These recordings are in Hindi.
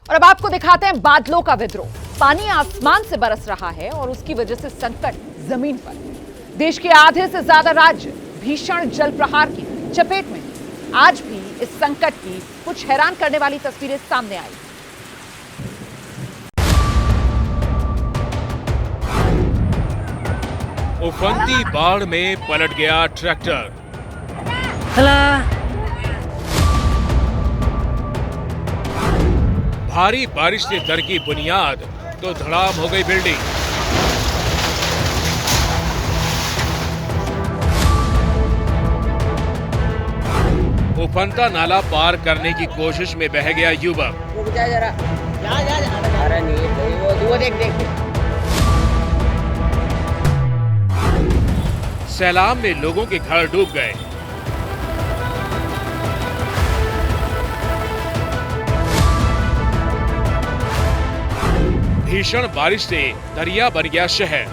और अब आपको दिखाते हैं बादलों का विद्रोह। पानी आसमान से बरस रहा है और उसकी वजह से संकट जमीन पर। देश के आधे से ज्यादा राज्य भीषण जल प्रहार की चपेट में। आज भी इस संकट की कुछ हैरान करने वाली तस्वीरें सामने आई। उफनती बाढ़ में पलट गया ट्रैक्टर। भारी बारिश से दरकी बुनियाद तो धड़ाम हो गई बिल्डिंग। उफनता नाला पार करने की कोशिश में बह गया युवक। रुक जा जरा। अरे नहीं वो देख। सैलाब में लोगों के घर डूब गए। भीषण बारिश से दरिया बन गया शहर।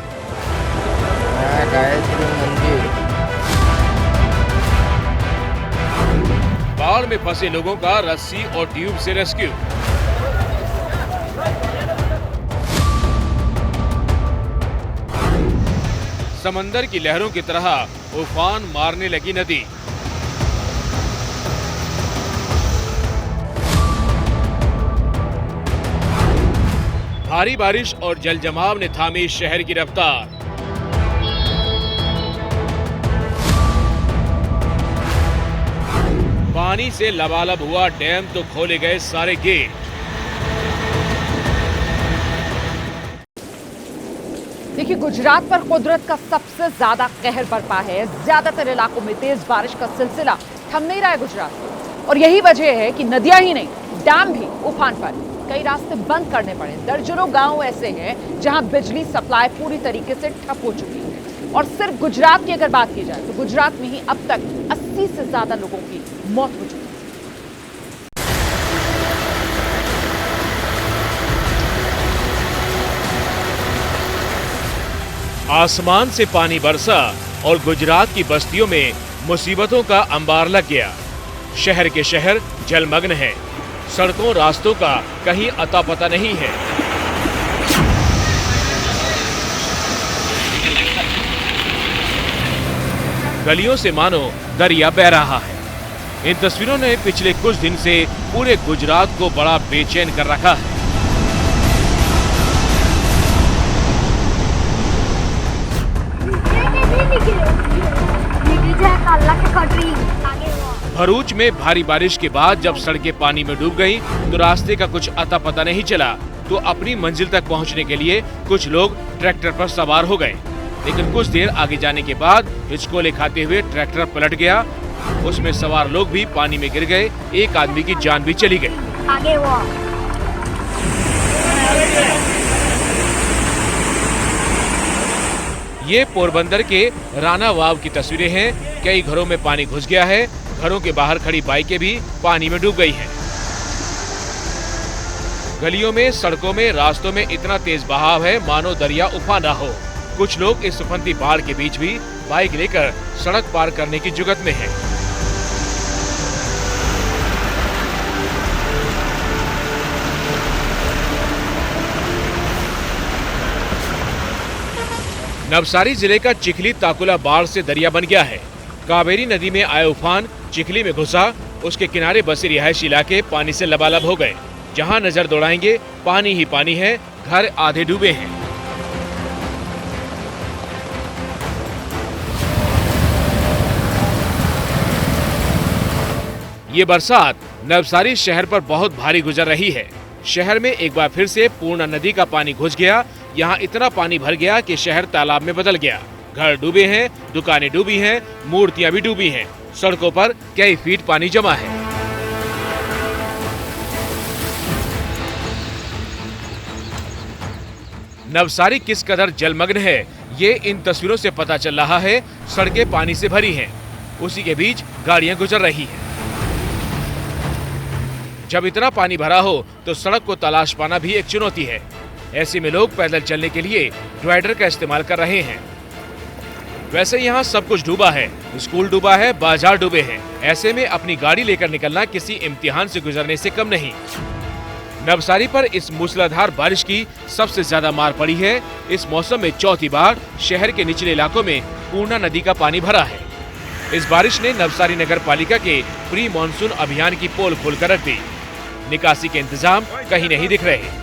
बाढ़ में फंसे लोगों का रस्सी और ट्यूब से रेस्क्यू। समंदर की लहरों की तरह उफान मारने लगी नदी। भारी बारिश और जल जमाव ने थामी शहर की रफ्तार। पानी से लबालब हुआ डैम तो खोले गए सारे गेट। देखिए, गुजरात पर कुदरत का सबसे ज्यादा कहर बरपा है। ज्यादातर इलाकों में तेज बारिश का सिलसिला थम नहीं रहा है गुजरात में। और यही वजह है कि नदियां ही नहीं, डैम भी उफान पर। कई रास्ते बंद करने पड़े। दर्जनों गांव ऐसे हैं जहां बिजली सप्लाई पूरी तरीके से ठप हो चुकी है। और सिर्फ गुजरात की अगर बात की जाए तो गुजरात में ही अब तक 80 से ज्यादा लोगों की मौत हो चुकी है। आसमान से पानी बरसा और गुजरात की बस्तियों में मुसीबतों का अंबार लग गया। शहर के शहर जलमग्न हैं। सड़कों रास्तों का कहीं अता पता नहीं है। गलियों से मानो दरिया बह रहा है। इन तस्वीरों ने पिछले कुछ दिन से पूरे गुजरात को बड़ा बेचैन कर रखा है। भरूच में भारी बारिश के बाद जब सड़कें पानी में डूब गईं, तो रास्ते का कुछ अता पता नहीं चला। तो अपनी मंजिल तक पहुंचने के लिए कुछ लोग ट्रैक्टर पर सवार हो गए। लेकिन कुछ देर आगे जाने के बाद हिचकोले खाते हुए ट्रैक्टर पलट गया। उसमें सवार लोग भी पानी में गिर गए। एक आदमी की जान भी चली गई। आगे वो ये पोरबंदर के राना वाव की तस्वीरें हैं। कई घरों में पानी घुस गया है। घरों के बाहर खड़ी बाइकें भी पानी में डूब गई हैं। गलियों में, सड़कों में, रास्तों में इतना तेज बहाव है मानो दरिया उफान रहा हो। कुछ लोग इस उफनती बाढ़ के बीच भी बाइक लेकर सड़क पार करने की जुगत में हैं। नवसारी जिले का चिखली ताकुला बाढ़ से दरिया बन गया है। कावेरी नदी में आए उफान चिखली में घुसा। उसके किनारे बसे रिहायशी इलाके पानी से लबालब हो गए। जहां नजर दौड़ाएंगे पानी ही पानी है। घर आधे डूबे हैं। ये बरसात नवसारी शहर पर बहुत भारी गुजर रही है। शहर में एक बार फिर से पूर्णा नदी का पानी घुस गया। यहाँ इतना पानी भर गया कि शहर तालाब में बदल गया। घर डूबे हैं, दुकानें डूबी हैं, मूर्तियां भी डूबी हैं। सड़कों पर कई फीट पानी जमा है। नवसारी किस कदर जलमग्न है, ये इन तस्वीरों से पता चल रहा है। सड़कें पानी से भरी हैं। उसी के बीच गाड़ियां गुजर रही हैं। जब इतना पानी भरा हो तो सड़क को तलाश पाना भी एक चुनौती है। ऐसे में लोग पैदल चलने के लिए डिवाइडर का इस्तेमाल कर रहे हैं। वैसे यहाँ सब कुछ डूबा है। स्कूल डूबा है, बाजार डूबे हैं। ऐसे में अपनी गाड़ी लेकर निकलना किसी इम्तिहान से गुजरने से कम नहीं। नवसारी पर इस मूसलाधार बारिश की सबसे ज्यादा मार पड़ी है। इस मौसम में चौथी बार शहर के निचले इलाकों में पूर्णा नदी का पानी भरा है। इस बारिश ने नवसारी नगर पालिका के प्री मानसून अभियान की पोल खोलकर रख दी। निकासी के इंतजाम कहीं नहीं दिख रहे।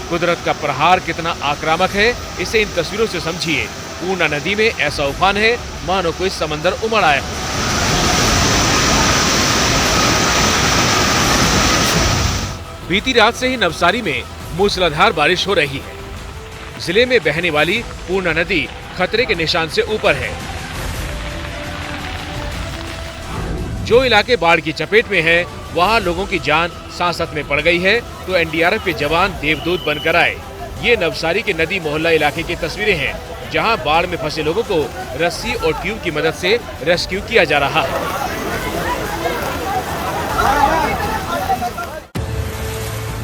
कुदरत का प्रहार कितना आक्रामक है, इसे इन तस्वीरों से समझिए। पूर्णा नदी में ऐसा उफान है मानो कोई समंदर उमड़ आया हो। बीती रात से ही नवसारी में मूसलाधार बारिश हो रही है। जिले में बहने वाली पूर्णा नदी खतरे के निशान से ऊपर है। जो इलाके बाढ़ की चपेट में है, वहां लोगों की जान सांसत में पड़ गई है, तो एनडीआरएफ के जवान देवदूत बनकर आए। ये नवसारी के नदी मोहल्ला इलाके की तस्वीरें हैं, जहां बाढ़ में फंसे लोगों को रस्सी और ट्यूब की मदद से रेस्क्यू किया जा रहा है।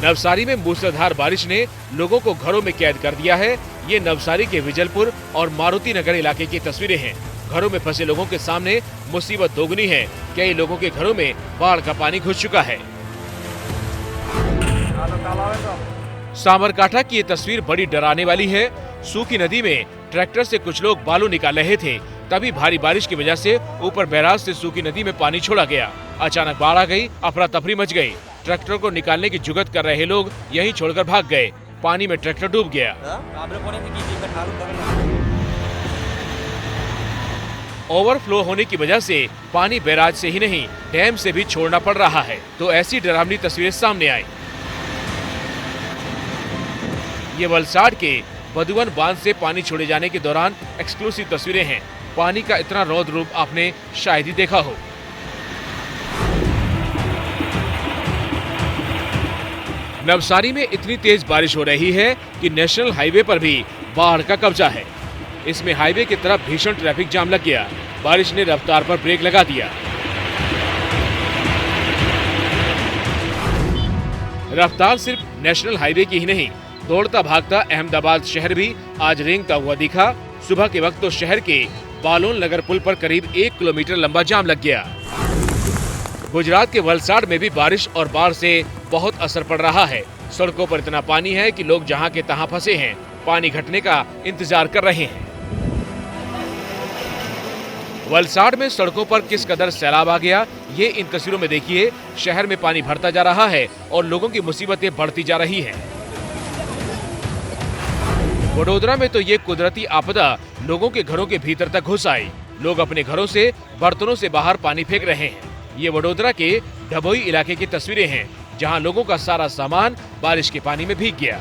नवसारी में मूसलाधार बारिश ने लोगों को घरों में कैद कर दिया है। ये नवसारी के विजलपुर और मारुति नगर इलाके की तस्वीरें हैं। घरों में फंसे लोगों के सामने मुसीबत दोगुनी है। कई लोगों के घरों में बाढ़ का पानी घुस चुका है। साबरकांठा की ये तस्वीर बड़ी डराने वाली है। सूखी नदी में ट्रैक्टर से कुछ लोग बालू निकाल रहे थे, तभी भारी बारिश की वजह से ऊपर बैराज से सूखी नदी में पानी छोड़ा गया। अचानक बाढ़ आ गई, अफरा तफरी मच गई। ट्रैक्टर को निकालने की जुगत कर रहे लोग यहीं छोड़कर भाग गए। पानी में ट्रैक्टर डूब गया। ओवरफ्लो होने की वजह से पानी बैराज से ही नहीं, डैम से भी छोड़ना पड़ रहा है। तो ऐसी डरावनी तस्वीरें सामने आई। ये वलसाड के बधुवन बांध से पानी छोड़े जाने के दौरान एक्सक्लूसिव तस्वीरें हैं। पानी का इतना रौद्र रूप आपने शायद ही देखा हो। नवसारी में इतनी तेज बारिश हो रही है कि नेशनल हाईवे पर भी बाढ़ का कब्जा है। इसमें हाईवे की तरफ भीषण ट्रैफिक जाम लग गया। बारिश ने रफ्तार पर ब्रेक लगा दिया। रफ्तार सिर्फ नेशनल हाईवे की ही नहीं, दौड़ता भागता अहमदाबाद शहर भी आज रेंगता हुआ दिखा। सुबह के वक्त तो शहर के बालोन नगर पुल पर करीब 1 किलोमीटर लंबा जाम लग गया। गुजरात के वलसाड में भी बारिश और बाढ़ से बहुत असर पड़ रहा है। सड़कों पर इतना पानी है कि लोग जहां के तहां फंसे हैं, पानी घटने का इंतजार कर रहे हैं। वलसाड में सड़कों पर किस कदर सैलाब आ गया, ये इन तस्वीरों में देखिए। शहर में पानी भरता जा रहा है और लोगों की मुसीबतें बढ़ती जा रही हैं। वडोदरा में तो ये कुदरती आपदा लोगों के घरों के भीतर तक घुस आई। लोग अपने घरों से बर्तनों से बाहर पानी फेंक रहे हैं। ये वडोदरा के डभोई इलाके की तस्वीरें हैं, जहां लोगों का सारा सामान बारिश के पानी में भीग गया।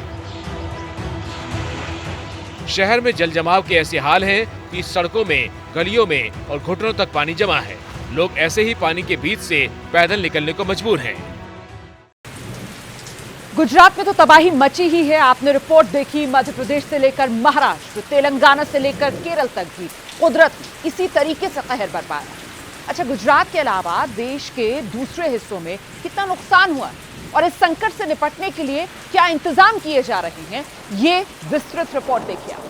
शहर में जल जमाव के ऐसे हाल हैं कि सड़कों में, गलियों में और घुटनों तक पानी जमा है। लोग ऐसे ही पानी के बीच से पैदल निकलने को मजबूर हैं। गुजरात में तो तबाही मची ही है। आपने रिपोर्ट देखी, मध्य प्रदेश से लेकर महाराष्ट्र, तेलंगाना से लेकर केरल तक भी कुदरत इसी तरीके से कहर बरपाया। अच्छा, गुजरात के अलावा देश के दूसरे हिस्सों में कितना नुकसान हुआ और इस संकट से निपटने के लिए क्या इंतजाम किए जा रहे हैं, ये विस्तृत रिपोर्ट देखिए आप।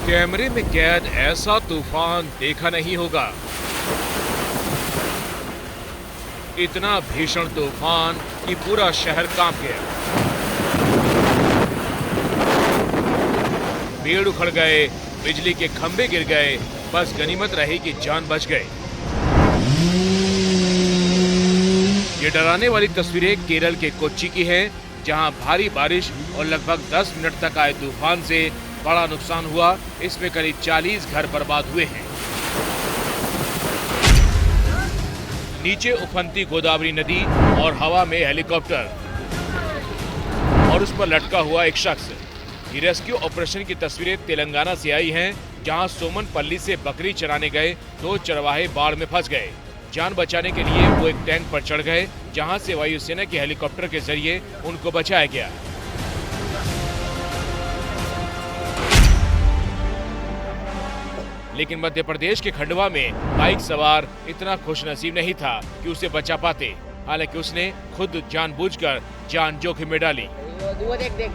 कैमरे में कैद ऐसा तूफान देखा नहीं होगा। इतना भीषण तूफान कि पूरा शहर कांप गया। पेड़ उखड़ गए, बिजली के खंभे गिर गए, बस गनीमत रही कि जान बच गए। ये डराने वाली तस्वीरें केरल के कोच्चि की हैं, जहां भारी बारिश और लगभग 10 मिनट तक आए तूफान से बड़ा नुकसान हुआ। इसमें करीब 40 घर बर्बाद हुए हैं। नीचे उफनती गोदावरी नदी और हवा में हेलीकॉप्टर और उस पर लटका हुआ एक शख्स। ये रेस्क्यू ऑपरेशन की तस्वीरें तेलंगाना से आई हैं, जहां सोमनपल्ली से बकरी चराने गए 2 चरवाहे बाढ़ में फंस गए। जान बचाने के लिए वो एक टैंक पर चढ़ गए, जहां से वायुसेना के हेलीकॉप्टर के जरिए उनको बचाया गया। लेकिन मध्य प्रदेश के खंडवा में बाइक सवार इतना खुशनसीब नहीं था कि उसे बचा पाते। हालांकि उसने खुद जानबूझकर जान जोखिम में डाली। वो देख गए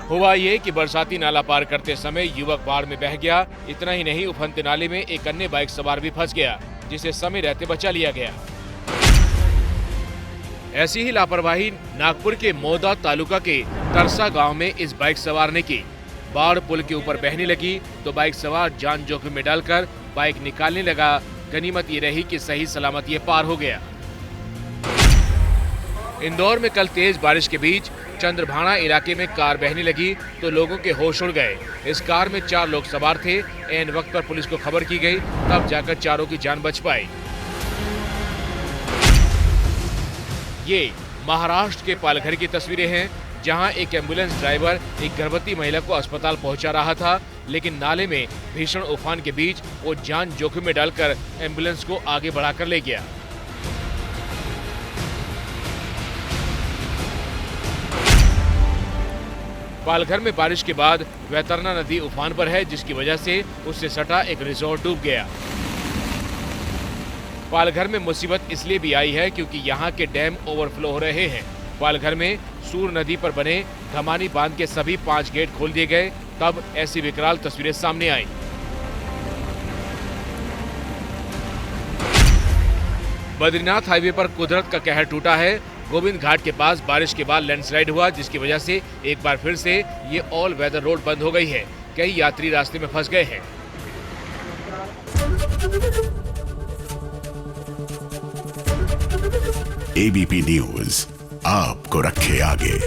हुआ ये कि बरसाती नाला पार करते समय युवक बाढ़ में बह गया। इतना ही नहीं, उफनते नाले में एक अन्य बाइक सवार भी फंस गया, जिसे समय रहते बचा लिया गया। ऐसी ही लापरवाही नागपुर के मौदा तालुका के तरसा गांव में इस बाइक सवार ने की। बाढ़ पुल के ऊपर बहने लगी तो बाइक सवार जान जोखिम में डालकर बाइक निकालने लगा। गनीमत ये रही कि सही सलामत ये पार हो गया। इंदौर में कल तेज बारिश के बीच चंद्रभाना इलाके में कार बहने लगी तो लोगों के होश उड़ गए। इस कार में 4 लोग सवार थे। ऐन वक्त पर पुलिस को खबर की गई, तब जाकर चारों की जान बच पाई। ये महाराष्ट्र के पालघर की तस्वीरें हैं, जहां एक एम्बुलेंस ड्राइवर एक गर्भवती महिला को अस्पताल पहुंचा रहा था, लेकिन नाले में भीषण उफान के बीच वो जान जोखिम में डालकर एम्बुलेंस को आगे बढ़ाकर ले गया। पालघर में बारिश के बाद वैतरना नदी उफान पर है, जिसकी वजह से उससे सटा एक रिजॉर्ट डूब गया। पालघर में मुसीबत इसलिए भी आई है क्योंकि यहाँ के डैम ओवरफ्लो हो रहे हैं। पालघर में सूर नदी पर बने धमानी बांध के सभी 5 गेट खोल दिए गए, तब ऐसी विकराल तस्वीरें सामने आई। बद्रीनाथ हाईवे पर कुदरत का कहर टूटा है। गोविंद घाट के पास बारिश के बाद लैंडस्लाइड हुआ, जिसकी वजह से एक बार फिर से ये ऑल वेदर रोड बंद हो गई है। कई यात्री रास्ते में फंस गए हैं। एबीपी न्यूज आपको रखे आगे।